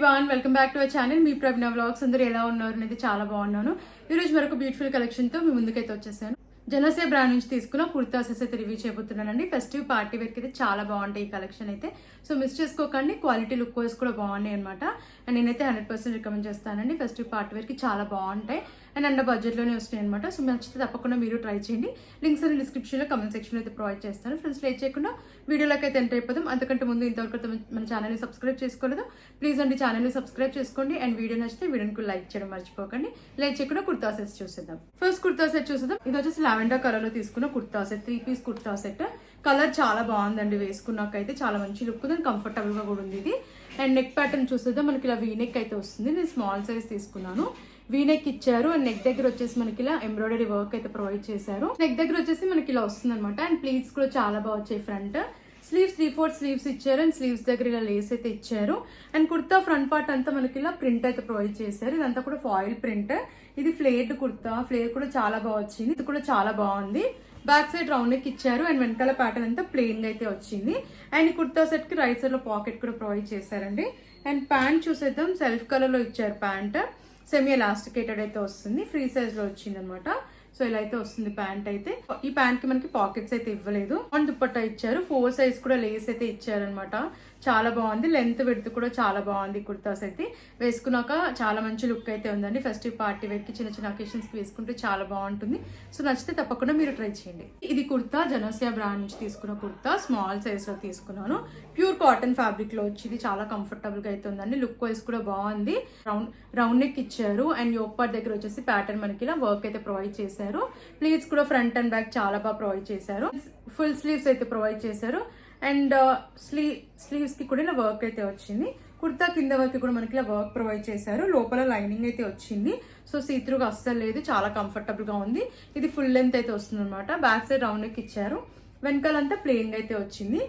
Everyone, welcome back to our channel. మీ Pragna vlogs. అందరూ ఎలా ఉన్నారు అనేది చాలా బాగున్నాను. ఈ రోజు మరొక బ్యూటిఫుల్ కలెక్షన్ తో మీ ముందుకైతే వచ్చేసాను. జనసేన బ్రాండ్ నుంచి తీసుకున్న కుర్తాస్ అయితే రివ్యూ చేయబోతున్నానండి. ఫెస్టివ్ పార్టీ వేర్ కి అయితే చాలా బాగుంటాయి ఈ కలెక్షన్ అయితే. సో మిస్ చేసుకోకండి. క్వాలిటీ లుక్ వైజ్ కూడా బాగున్నాయి అనమాట. అండ్ నేనైతే 100% రికమెండ్ చేస్తానండి. ఫెస్టివ్ పార్టీ వేర్ కి చాలా బాగుంటాయి అండ్ అండర్ బడ్జెట్ లోనే వస్తాయి అనమాట. సో నచ్చితే తప్పకుండా మీరు ట్రై చేయండి. లింక్స్ అన్ని డిస్క్రిప్షన్ లో కమెంట్ సెక్షన్ లో అయితే ప్రొవైడ్ చేస్తాను. ఫ్రెండ్స్, లేట్ చేయకుండా వీడియోలోకి అయితే ఎంటర్ అయిపోదాం. అంతకంటే ముందు ఇంతవరకు మన ఛానల్ని సబ్స్క్రైబ్ చేసుకోలేదు, ప్లీజ్ అండి ఛానల్ని సబ్స్క్రైబ్ చేసుకోండి. అండ్ వీడియో నచ్చితే వీడియోకి లైక్ చేయడం మర్చిపోకండి. లేట్ చేయకుండా కుర్తా సెట్స్ చూసేద్దాం. ఫస్ట్ కుర్తా సెట్ చూసేద్దాం. ఇది వచ్చేసి లావెండర్ కలర్ లో తీసుకున్న kurta set, 3 piece kurta set. Colour చాలా బాగుందండి, వేసుకున్నాకైతే చాలా మంచి లుక్ ఉంది, కంఫర్టబుల్ గా కూడా ఉంది ఇది. అండ్ నెక్ ప్యాటర్న్ చూసేద్దాం. మనకి ఇలా వీనెక్ అయితే వస్తుంది. నేను స్మాల్ సైజ్ తీసుకున్నాను. వీనెక్ ఇచ్చారు అండ్ నెక్ దగ్గర వచ్చేసి మనకి ఇలా ఎంబ్రాయిడరీ వర్క్ అయితే ప్రొవైడ్ చేశారు. నెక్ దగ్గర వచ్చేసి మనకి ఇలా వస్తుంది అనమాట. అండ్ ప్లీట్స్ కూడా చాలా బాగా వచ్చాయి. ఫ్రంట్ స్లీవ్స్ 3/4 స్లీవ్స్ ఇచ్చారు అండ్ స్లీవ్స్ దగ్గర ఇలా లేస్ అయితే ఇచ్చారు. అండ్ కుర్తా ఫ్రంట్ పార్ట్ అంతా మనకి ఇలా ప్రింట్ అయితే ప్రొవైడ్ చేశారు. ఇదంతా కూడా ఫాయిల్ ప్రింట్. ఇది ఫ్లేర్డ్ కుర్తా, ఫ్లేర్ కూడా చాలా బాగా వచ్చింది. ఇది కూడా చాలా బాగుంది. బ్యాక్ సైడ్ రౌండ్ నెక్ ఇచ్చారు అండ్ వెనకాల ప్యాటర్న్ అంతా ప్లెయిన్ గా అయితే వచ్చింది. అండ్ ఈ కుర్తా సెట్ కి రైట్ సైడ్ లో పాకెట్ కూడా ప్రొవైడ్ చేశారండి. అండ్ ప్యాంట్ చూసేద్దాం. సెల్ఫ్ కలర్ లో ఇచ్చారు. ప్యాంట్ సెమీ ఎలాస్టికేటెడ్ అయితే వస్తుంది. ఫ్రీ సైజ్ లో వచ్చింది అనమాట. సో ఇలా అయితే వస్తుంది ప్యాంట్ అయితే. ఈ ప్యాంట్ కి మనకి పాకెట్స్ అయితే ఇవ్వలేదు. అండ్ దుపట్టా ఇచ్చారు. 4 సైజ్ కూడా లేస్ అయితే ఇచ్చారనమాట. చాలా బాగుంది. లెంత్ విడ్త్ కూడా చాలా బాగుంది. కుర్తాస్ అయితే వేసుకున్నాక చాలా మంచి లుక్ అయితే ఉందండి. ఫెస్టివ్ పార్టీ వేర్ కి, చిన్న చిన్న అకేషన్స్ కి వేసుకుంటే చాలా బాగుంటుంది. సో నచ్చితే తప్పకుండా మీరు ట్రై చేయండి. ఇది కుర్తా జనసేన బ్రాండ్ నుంచి తీసుకున్న కుర్తా, స్మాల్ సైజ్ లో తీసుకున్నాను. ప్యూర్ కాటన్ ఫ్యాబ్రిక్ లో వచ్చింది. చాలా కంఫర్టబుల్ గా అయితే ఉందండి. లుక్ వైజ్ కూడా బాగుంది. రౌండ్ నెక్ ఇచ్చారు అండ్ యోక్ పార్ట్ దగ్గర వచ్చేసి ప్యాటర్న్ మనకి ఇలా వర్క్ అయితే ప్రొవైడ్ చేశారు. ప్లీట్స్ కూడా ఫ్రంట్ అండ్ బ్యాక్ చాలా బాగా ప్రొవైడ్ చేశారు. ఫుల్ స్లీవ్స్ అయితే ప్రొవైడ్ చేశారు. అండ్ స్లీవ్స్ కి కూడా ఇలా వర్క్ అయితే వచ్చింది. కుర్తా కింద వరకు కూడా మనకి ఇలా వర్క్ ప్రొవైడ్ చేశారు. లోపల లైనింగ్ అయితే వచ్చింది. సో సీత్రూగా అస్సలు లేదు, చాలా కంఫర్టబుల్ గా ఉంది. ఇది ఫుల్ లెంత్ అయితే వస్తుంది అనమాట. బ్యాక్ సైడ్ రౌండ్ నెక్ ఇచ్చారు. వెనకాలంతా ప్లెయిన్ గా అయితే వచ్చింది.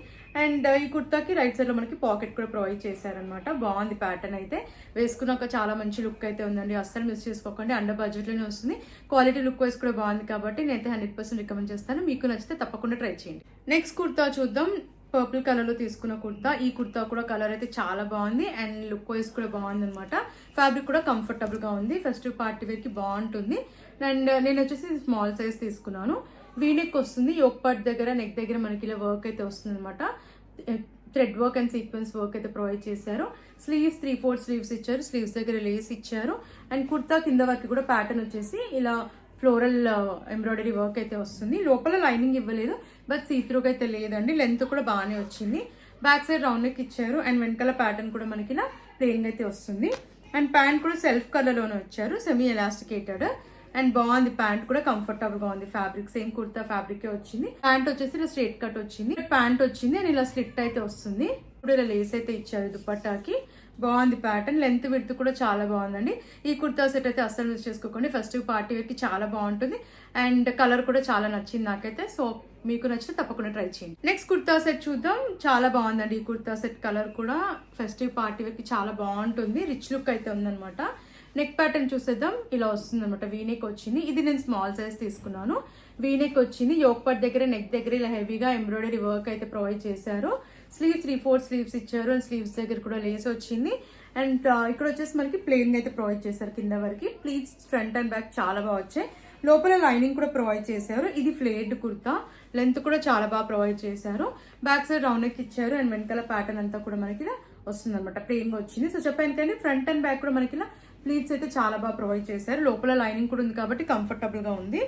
అండ్ ఈ కుర్తాకి రైట్ సైడ్ లో మనకి పాకెట్ కూడా ప్రొవైడ్ చేశారనమాట. బాగుంది ప్యాటర్న్ అయితే. వేసుకున్నాక చాలా మంచి లుక్ అయితే ఉందండి. అస్సలు మిస్ చేసుకోకండి. అండర్ బడ్జెట్ లోనే వస్తుంది. క్వాలిటీ లుక్ వైజ్ కూడా బాగుంది కాబట్టి నేనైతే 100% రికమెండ్ చేస్తాను. మీకు నచ్చితే తప్పకుండా ట్రై చేయండి. నెక్స్ట్ కుర్తా చూద్దాం. పర్పుల్ కలర్ లో తీసుకున్న కుర్తా. ఈ కుర్తా కూడా కలర్ అయితే చాలా బాగుంది అండ్ లుక్ వైజ్ కూడా బాగుంది అనమాట. ఫ్యాబ్రిక్ కూడా కంఫర్టబుల్ గా ఉంది. ఫెస్టివ్ పార్టీ వేర్ కి బాగుంటుంది. అండ్ నేను వచ్చేసి స్మాల్ సైజ్ తీసుకున్నాను. వీనెక్ వస్తుంది. యోక్ పార్ట్ దగ్గర, నెక్ దగ్గర మనకి ఇలా వర్క్ అయితే వస్తుంది అనమాట. Thread work and sequence work అయితే ప్రొవైడ్ చేశారు. స్లీవ్స్ 3/4 స్లీవ్స్ ఇచ్చారు. స్లీవ్స్ దగ్గర లేస్ ఇచ్చారు. అండ్ కుర్తా కింద వరకు కూడా ప్యాటర్న్ వచ్చేసి ఇలా ఫ్లోరల్ ఎంబ్రాయిడరీ వర్క్ అయితే వస్తుంది. లోపల లైనింగ్ ఇవ్వలేదు, బట్ సీత్రూగా అయితే లేదండి. లెంత్ కూడా బాగానే వచ్చింది. బ్యాక్ సైడ్ రౌండ్ నెక్ ఇచ్చారు అండ్ వెనకాల ప్యాటర్న్ కూడా మనకి ఇలా ప్లెయిన్ అయితే వస్తుంది. అండ్ ప్యాంట్ కూడా సెల్ఫ్ కలర్ లోనే వచ్చారు, సెమీ ఎలాస్టికేటెడ్. అండ్ బాగుంది. ప్యాంట్ కూడా కంఫర్టబుల్ గా ఉంది. ఫ్యాబ్రిక్ సేమ్ కుర్తా ఫ్యాబ్రిక్ వచ్చింది. ప్యాంట్ వచ్చేసి ఇలా స్ట్రేట్ కట్ వచ్చింది. ప్యాంట్ వచ్చింది అండ్ ఇలా స్లిట్ అయితే వస్తుంది. ఇప్పుడు ఇలా లేస్ అయితే ఇచ్చారు దుపట్టాకి. బాగుంది ప్యాటర్న్. లెంత్ విడ్త్ కూడా చాలా బాగుందండి. ఈ కుర్తా సెట్ అయితే అస్సలు మిస్ చేసుకోకండి. ఫెస్టివ్ పార్టీ వేర్ కి చాలా బాగుంటుంది. అండ్ కలర్ కూడా చాలా నచ్చింది నాకైతే. సో మీకు నచ్చితే తప్పకుండా ట్రై చేయండి. నెక్స్ట్ కుర్తా సెట్ చూద్దాం. చాలా బాగుందండి ఈ కుర్తా సెట్. కలర్ కూడా ఫెస్టివ్ పార్టీ వేర్ కి చాలా బాగుంటుంది. రిచ్ లుక్ అయితే ఉందన్నమాట. నెక్ ప్యాటర్న్ చూసేద్దాం. ఇలా వస్తుంది అనమాట. వీనెక్ వచ్చింది. ఇది నేను స్మాల్ సైజ్ తీసుకున్నాను. వీనెక్ వచ్చింది. యోక్ పార్ట్ దగ్గర, నెక్ దగ్గర ఇలా హెవీగా ఎంబ్రాయిడరీ వర్క్ అయితే ప్రొవైడ్ చేశారు. స్లీవ్స్ 3/4 స్లీవ్స్ ఇచ్చారు అండ్ స్లీవ్స్ దగ్గర కూడా లేస్ వచ్చింది. అండ్ ఇక్కడ వచ్చేసి మనకి ప్లెయిన్ అయితే ప్రొవైడ్ చేశారు కింద వరకు. ప్లీట్స్ ఫ్రంట్ అండ్ బ్యాక్ చాలా బాగా వచ్చాయి. లోపల లైనింగ్ కూడా ప్రొవైడ్ చేశారు. ఇది ఫ్లేర్డ్ కుర్తా. లెంత్ కూడా చాలా బాగా ప్రొవైడ్ చేశారు. బ్యాక్ సైడ్ రౌండ్ నెక్ ఇచ్చారు అండ్ వెనకాల ప్యాటర్న్ అంతా కూడా మనకి ఇలా వస్తుంది అనమాట. ప్లెయిన్ గా వచ్చింది. సో చెప్పాను కానీ ఫ్రంట్ అండ్ బ్యాక్ కూడా మనకి ఇలా ప్లీట్స్ అయితే చాలా బాగా ప్రొవైడ్ చేశారు. లోపల లైనింగ్ కూడా ఉంది కాబట్టి కంఫర్టబుల్ గా ఉంది.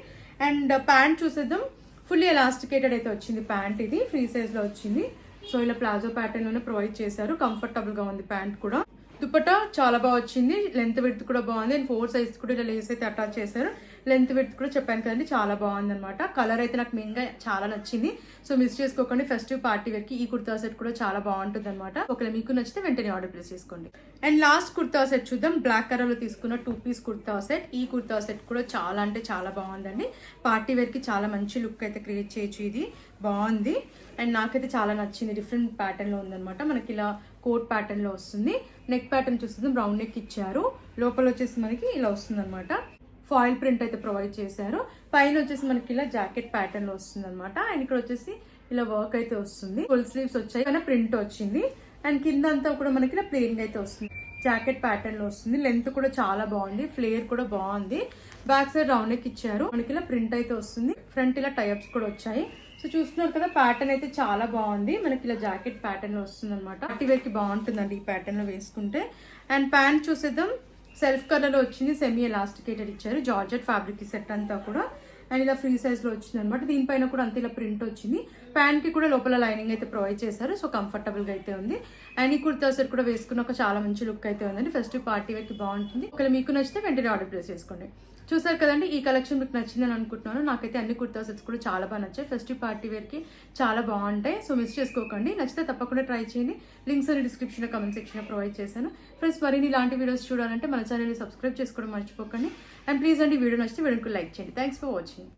అండ్ ప్యాంట్ చూసేద్దాం. ఫుల్లీ ఎలాస్టికేటెడ్ అయితే వచ్చింది ప్యాంట్. ఇది ఫ్రీ సైజ్ లో వచ్చింది. సో ఇలా ప్లాజో ప్యాటర్న్ లోనే ప్రొవైడ్ చేశారు. కంఫర్టబుల్ గా ఉంది ప్యాంట్ కూడా. దుపట్టా చాలా బాగా వచ్చింది. లెంత్ విడ్త్ కూడా బాగుంది. అండ్ 4 సైజ్ కూడా ఇలా లేస్ అయితే అటాచ్ చేశారు. లెంత్ విడ్త్ కూడా చెప్పాను కదండి, చాలా బాగుంది అనమాట. కలర్ అయితే నాకు మెయిన్ గా చాలా నచ్చింది. సో మిస్ చేసుకోకండి. ఫెస్టివ్ పార్టీ వేర్ కి ఈ కుర్తా సెట్ కూడా చాలా బాగుంటుంది అనమాట. ఒకవేళ మీకు నచ్చితే వెంటనే ఆర్డర్ ప్లేస్ చేసుకోండి. అండ్ లాస్ట్ కుర్తా సెట్ చూద్దాం. బ్లాక్ కలర్ లో తీసుకున్న 2 పీస్ కుర్తా సెట్. ఈ కుర్తా సెట్ కూడా చాలా అంటే చాలా బాగుందండి. పార్టీ వేర్ కి చాలా మంచి లుక్ అయితే క్రియేట్ చేయొచ్చు. ఇది బాగుంది అండ్ నాకైతే చాలా నచ్చింది. డిఫరెంట్ ప్యాటర్న్ లో ఉందనమాట. మనకి ఇలా కోట్ ప్యాటర్న్ లో వస్తుంది. నెక్ ప్యాటర్న్ చూస్తుంది. రౌండ్ నెక్ ఇచ్చారు. లోపల వచ్చేసి మనకి ఇలా వస్తుంది అనమాట. ఫాయిల్ ప్రింట్ అయితే ప్రొవైడ్ చేశారు. పైన వచ్చేసి మనకి ఇలా జాకెట్ ప్యాటర్న్ లో వస్తుంది అనమాట. అండ్ ఇక్కడ వచ్చేసి ఇలా వర్క్ అయితే వస్తుంది. ఫుల్ స్లీవ్స్ వచ్చాయి, ప్రింట్ వచ్చింది. అండ్ కింద అంతా కూడా మనకి ఇలా ప్లెయిన్ అయితే వస్తుంది. జాకెట్ ప్యాటర్న్ లో వస్తుంది. లెంత్ కూడా చాలా బాగుంది, ఫ్లేర్ కూడా బాగుంది. బ్యాక్ సైడ్ రౌండ్ నెక్ ఇచ్చారు. మనకి ఇలా ప్రింట్ అయితే వస్తుంది. ఫ్రంట్ ఇలా టైప్స్ కూడా వచ్చాయి. సో చూస్తున్నారు కదా, ప్యాటర్న్ అయితే చాలా బాగుంది. మనకి ఇలా జాకెట్ ప్యాటర్న్ లో వస్తుంది అనమాట. పార్టీ వేర్ కి బాగుంటుందండి ఈ ప్యాటర్న్ లో వేసుకుంటే. అండ్ ప్యాంట్ చూసేద్దాం. సెల్ఫ్ కలర్ లో వచ్చింది, సెమీ ఎలాస్టికేటెడ్ ఇచ్చారు. జార్జెట్ ఫ్యాబ్రిక్ సెట్ అంతా కూడా. అండ్ ఇలా ఫ్రీ సైజ్ లో వచ్చింది అనమాట. దీనిపైన కూడా అంత ఇలా ప్రింట్ వచ్చింది. ప్యాంట్ కి కూడా లోపల లైనింగ్ అయితే ప్రొవైడ్ చేశారు. సో కంఫర్టబుల్ గా అయితే ఉంది. అండ్ ఈ కుర్తా సెట్ కూడా వేసుకున్న ఒక చాలా మంచి లుక్ అయితే ఉందండి. ఫెస్టివ్ పార్టీ వేర్ కి బాగుంటుంది. ఒకవేళ మీకు నచ్చితే వెంటనే ఆర్డర్ ప్లేస్ చేసుకోండి. చూసారు కదండి, ఈ కలెక్షన్ మీకు నచ్చిందని అనుకుంటున్నాను. నాకైతే అన్ని కుర్తా సెట్స్ కూడా చాలా బాగా నచ్చాయి. ఫెస్టివ్ పార్టీ వేర్ కి చాలా బాగుంటాయి. సో మిస్ చేసుకోకండి. నచ్చితే తప్పకుండా ట్రై చేయండి. లింక్స్ అన్ని డిస్క్రిప్షన్ లో, కమెంట్ సెక్షన్ లో ప్రొవైడ్ చేశాను. ఫ్రెండ్స్, మరిన్ని ఇలాంటి వీడియోస్ చూడాలంటే మన ఛానల్ ని సబ్స్క్రైబ్ చేసుకోవడం మర్చిపోకండి. అండ్ ప్లీజ్ అండి, వీడియో నచ్చితే వీడియోకి లైక్ చేయండి. Thanks for watching.